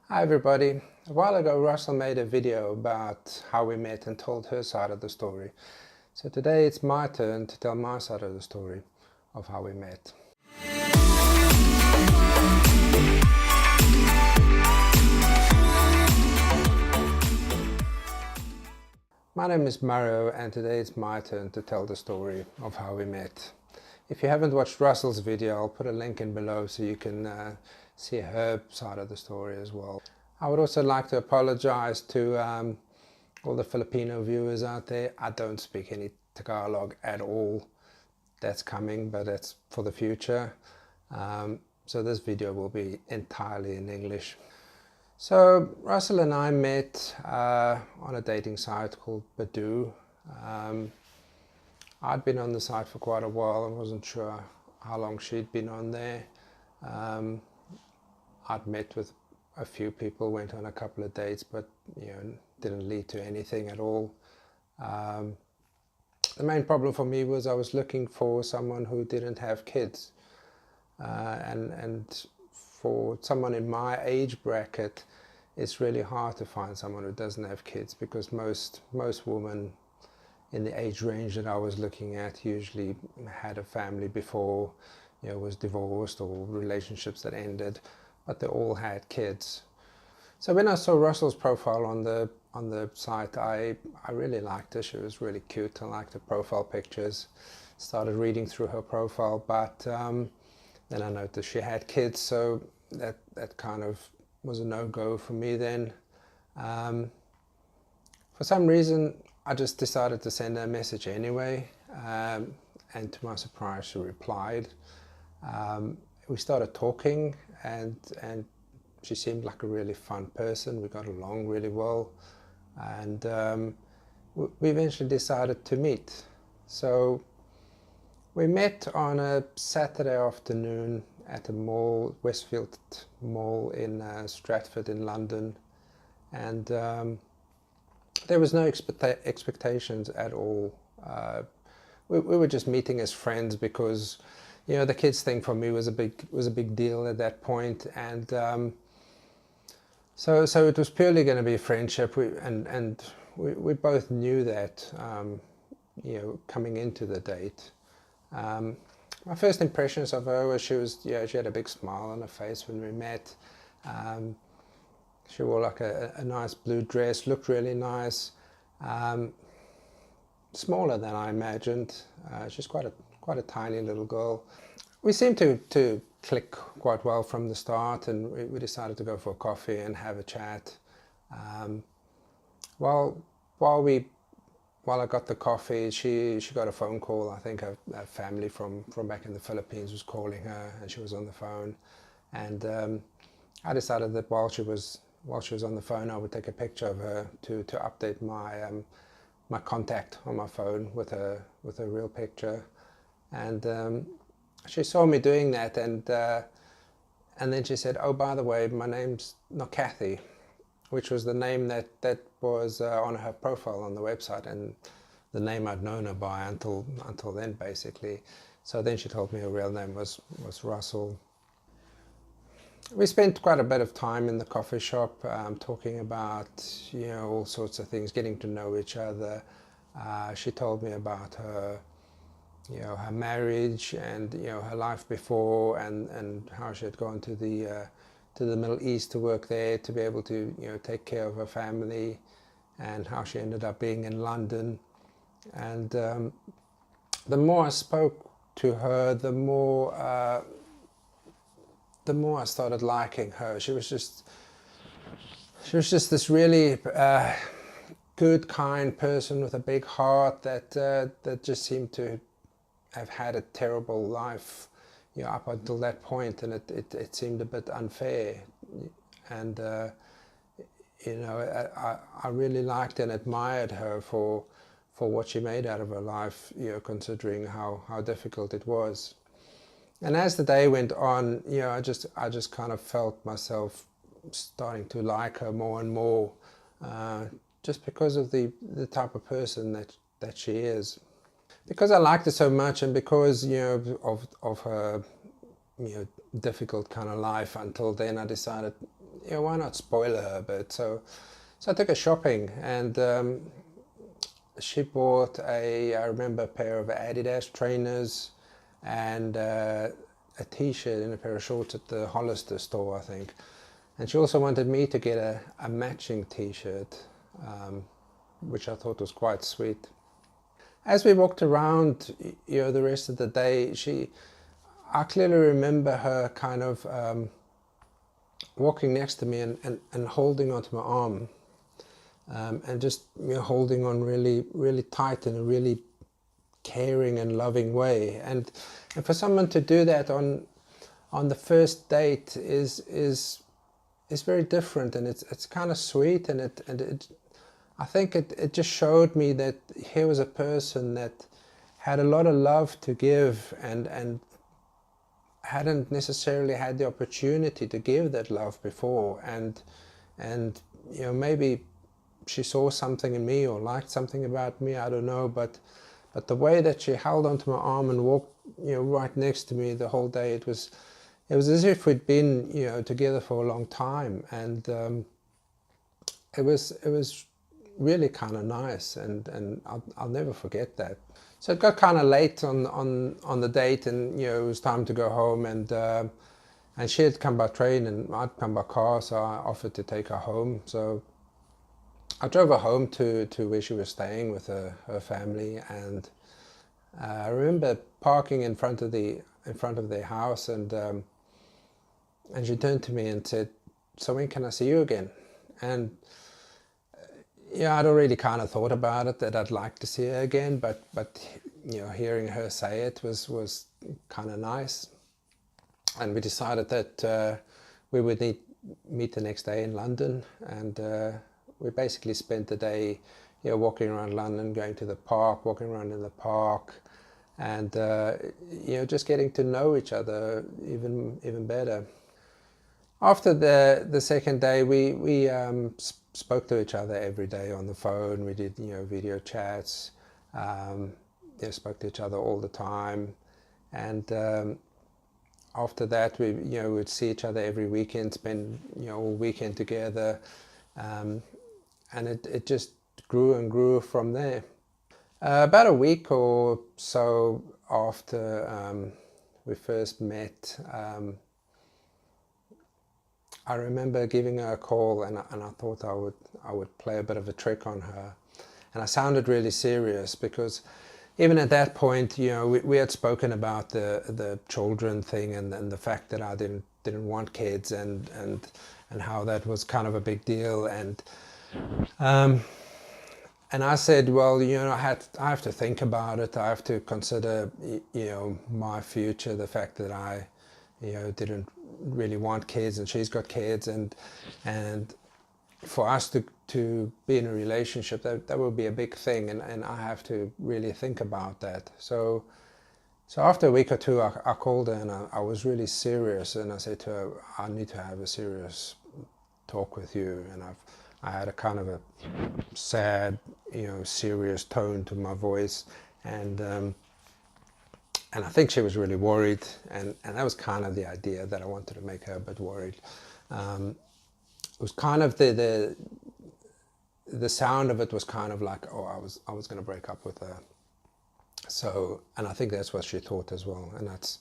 Hi everybody. A while ago Russell made a video about how we met and told her side of the story. So today it's my turn to tell my side of the story of how we met. My name is Mario and today it's my turn to tell the story of how we met. If you haven't watched Russell's video, I'll put a link in below so you can see her side of the story as well. I would also like to apologize to all the Filipino viewers out there. I don't speak any Tagalog at all. That's coming, but that's for the future. So this video will be entirely in English. So Russell and I met on a dating site called Badoo. I'd been on the site for quite a while. I wasn't sure how long she'd been on there. I'd met with a few people, went on a couple of dates, but didn't lead to anything at all. The main problem for me was I was looking for someone who didn't have kids, and for someone in my age bracket, it's really hard to find someone who doesn't have kids, because most women in the age range that I was looking at usually had a family before, was divorced or relationships that ended, but they all had kids. So when I saw Russell's profile on the site, I really liked her. She was really cute. I liked her profile pictures. Started reading through her profile, but then I noticed she had kids, so that kind of was a no-go for me then. For some reason, I just decided to send her a message anyway, and to my surprise, she replied. We started talking, and she seemed like a really fun person. We got along really well, and we eventually decided to meet. So we met on a Saturday afternoon at a mall, Westfield Mall in Stratford in London, and there was no expectations at all. We were just meeting as friends because the kids thing for me was a big deal at that point, and so it was purely going to be a friendship. We both knew that coming into the date. My first impressions of her was she had a big smile on her face when we met. She wore like a nice blue dress, looked really nice. Smaller than I imagined. She's quite a tiny little girl. We seemed to click quite well from the start, and we decided to go for a coffee and have a chat. While I got the coffee, she got a phone call. I think her family from back in the Philippines was calling her, and she was on the phone. And I decided that while she was on the phone, I would take a picture of her to update my contact on my phone with her real picture. And she saw me doing that, and then she said, "Oh, by the way, my name's not Kathy," which was the name that was on her profile on the website, and the name I'd known her by until then, basically. So then she told me her real name was Russell. We spent quite a bit of time in the coffee shop, talking about all sorts of things, getting to know each other. She told me about her her marriage and her life before, and how she had gone to the Middle East to work there to be able to take care of her family, and how she ended up being in London. And the more I spoke to her, the more I started liking her. She was just this really good, kind person with a big heart that just seemed to have had a terrible life up until that point, and it seemed a bit unfair. And I really liked and admired her for what she made out of her life, considering how difficult it was. And as the day went on, I just kind of felt myself starting to like her more and more, just because of the type of person that she is. Because I liked her so much, and because of her difficult kind of life until then, I decided why not spoil her a bit? So I took her shopping, and she bought I remember, a pair of Adidas trainers and a t-shirt and a pair of shorts at the Hollister store, I think. And she also wanted me to get a matching t-shirt, which I thought was quite sweet. As we walked around, the rest of the day, I clearly remember her kind of walking next to me and holding onto my arm, and just holding on really, really tight in a really caring and loving way. And for someone to do that on the first date is very different, and it's kind of sweet, and it I think it just showed me that here was a person that had a lot of love to give, and hadn't necessarily had the opportunity to give that love before, and maybe she saw something in me or liked something about me, I don't know, but the way that she held onto my arm and walked right next to me the whole day, it was as if we'd been together for a long time, and it was really kind of nice, and I'll never forget that. So it got kind of late on the date, and it was time to go home, and she had come by train and I'd come by car, so I offered to take her home. So I drove her home to where she was staying with her family, and I remember parking in front of their house, and she turned to me and said, "So when can I see you again?" And I'd already kind of thought about it, that I'd like to see her again, but hearing her say it was kind of nice, and we decided that we would meet the next day in London, and we basically spent the day walking around London, going to the park, walking around in the park, and just getting to know each other even better. After the second day, we spoke to each other every day on the phone. We did video chats, spoke to each other all the time, and after that we would see each other every weekend, spend all weekend together, and it just grew and grew from there. About a week or so after we first met, I remember giving her a call, and I thought I would play a bit of a trick on her, and I sounded really serious, because even at that point, we had spoken about the children thing, and the fact that I didn't want kids, and how that was kind of a big deal, and I said, well, I have to think about it. I have to consider my future, the fact that I didn't really want kids, and she's got kids, and for us to be in a relationship, that would be a big thing, and I have to really think about that. So after a week or two, I called her, and I was really serious, and I said to her, I need to have a serious talk with you, and I had a kind of a sad, serious tone to my voice, and I think she was really worried, and that was kind of the idea, that I wanted to make her a bit worried. It was kind of the sound of it was kind of like, oh, I was going to break up with her. So, and I think that's what she thought as well, and that's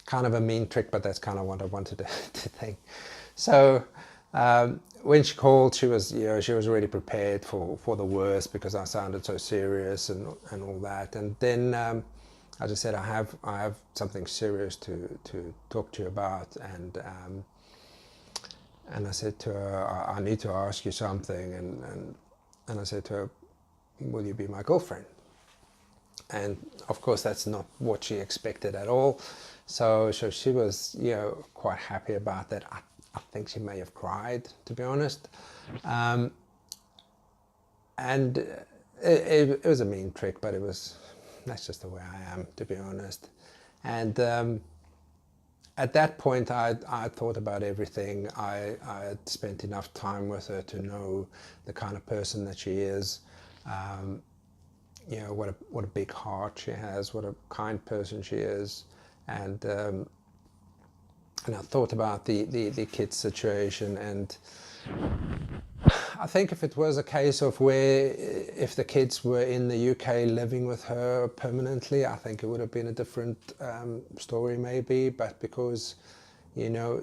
kind of a mean trick, but that's kind of what I wanted to think. So when she called, she was already prepared for the worst, because I sounded so serious and all that, and then. I just said, I have something serious to talk to you about, and I said to her, I need to ask you something, and I said to her, will you be my girlfriend? And of course that's not what she expected at all, so she was quite happy about that. I think she may have cried, to be honest, and it was a mean trick, but that's just the way I am, to be honest. And at that point, I thought about everything. I had spent enough time with her to know the kind of person that she is. What a big heart she has. What a kind person she is. And I thought about the kids' situation, and I think if it was a case of where if the kids were in the UK living with her permanently, I think it would have been a different story maybe. But because, you know,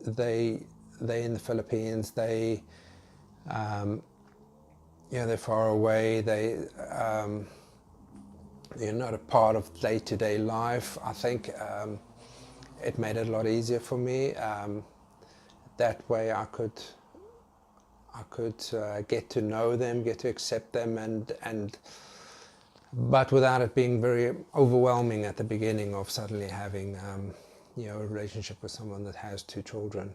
they in the Philippines, they you know, they're far away, you're not a part of day-to-day life. I think it made it a lot easier for me. That way I could get to know them, get to accept them, but without it being very overwhelming at the beginning of suddenly having you know, a relationship with someone that has 2 children.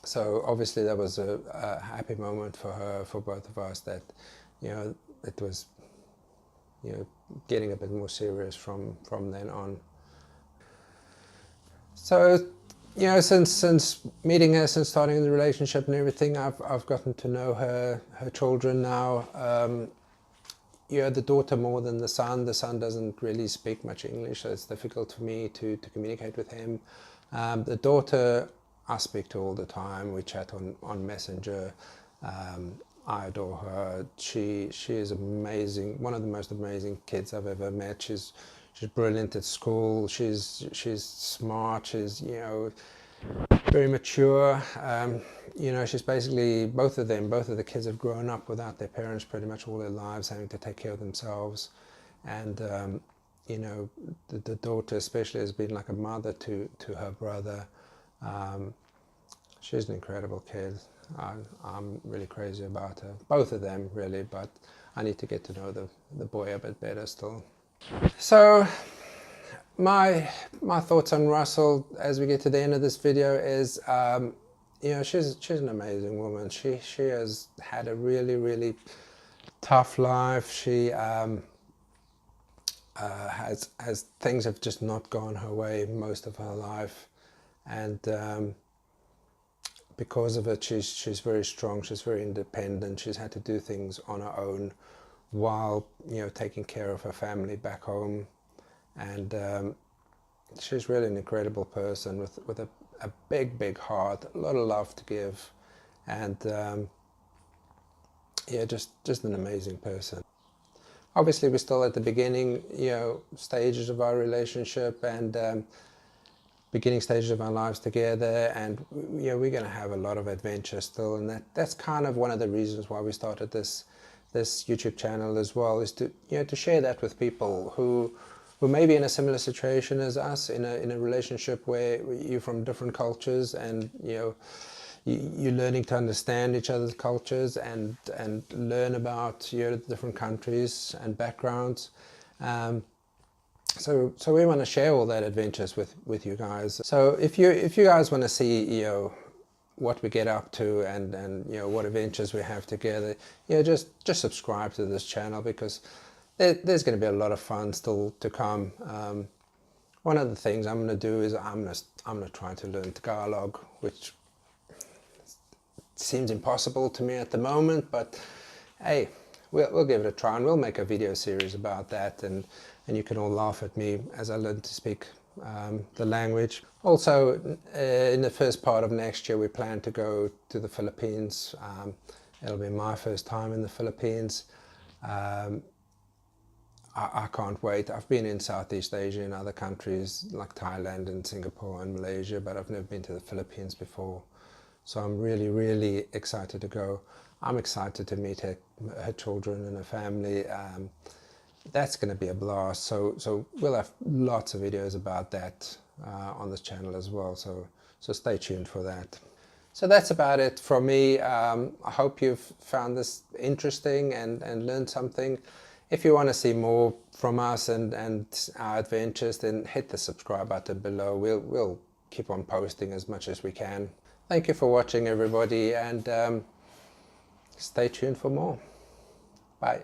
So obviously that was a happy moment for her, for both of us, that, you know, it was, you know, getting a bit more serious from then on. So, you know, since meeting her, since starting the relationship and everything, I've gotten to know her children now. You know, the daughter more than the son. The son doesn't really speak much English, so it's difficult for me to communicate with him. The daughter I speak to all the time. We chat on Messenger. I adore her. She is amazing. One of the most amazing kids I've ever met. She's brilliant at school. She's smart. She's, you know, very mature. You know, she's basically, both of the kids have grown up without their parents pretty much all their lives, having to take care of themselves. And you know, the daughter especially has been like a mother to her brother. She's an incredible kid. I'm really crazy about her. Both of them really, but I need to get to know the boy a bit better still. So my thoughts on Russell as we get to the end of this video is, you know, she's an amazing woman. She has had a really tough life. She has things have just not gone her way most of her life, and because of it, she's very strong. She's very independent. She's had to do things on her own while, you know, taking care of her family back home, and she's really an incredible person with a big heart, a lot of love to give, and yeah, just an amazing person. Obviously, we're still at the beginning, you know, stages of our relationship, and beginning stages of our lives together, and you know, we're going to have a lot of adventure still, and that's kind of one of the reasons why we started this YouTube channel as well, is to, you know, to share that with people who may be in a similar situation as us, in a relationship where you're from different cultures, and you know, you're learning to understand each other's cultures and learn about, you know, different countries and backgrounds. So we want to share all that adventures with you guys. So if you guys want to see, you know, what we get up to, and you know, what adventures we have together, you know, just subscribe to this channel, because there's going to be a lot of fun still to come. One of the things I'm going to do is I'm going to try to learn Tagalog, which seems impossible to me at the moment, but hey, we'll give it a try, and we'll make a video series about that, and you can all laugh at me as I learn to speak the language. Also, in the first part of next year, we plan to go to the Philippines. It'll be my first time in the Philippines. I can't wait. I've been in Southeast Asia in other countries like Thailand and Singapore and Malaysia, but I've never been to the Philippines before. So I'm really excited to go. I'm excited to meet her children and her family. That's going to be a blast. So we'll have lots of videos about that on this channel as well. So stay tuned for that. So that's about it from me. I hope you've found this interesting and learned something. If you want to see more from us and our adventures, then hit the subscribe button below. We'll keep on posting as much as we can. Thank you for watching, everybody, and stay tuned for more. Bye.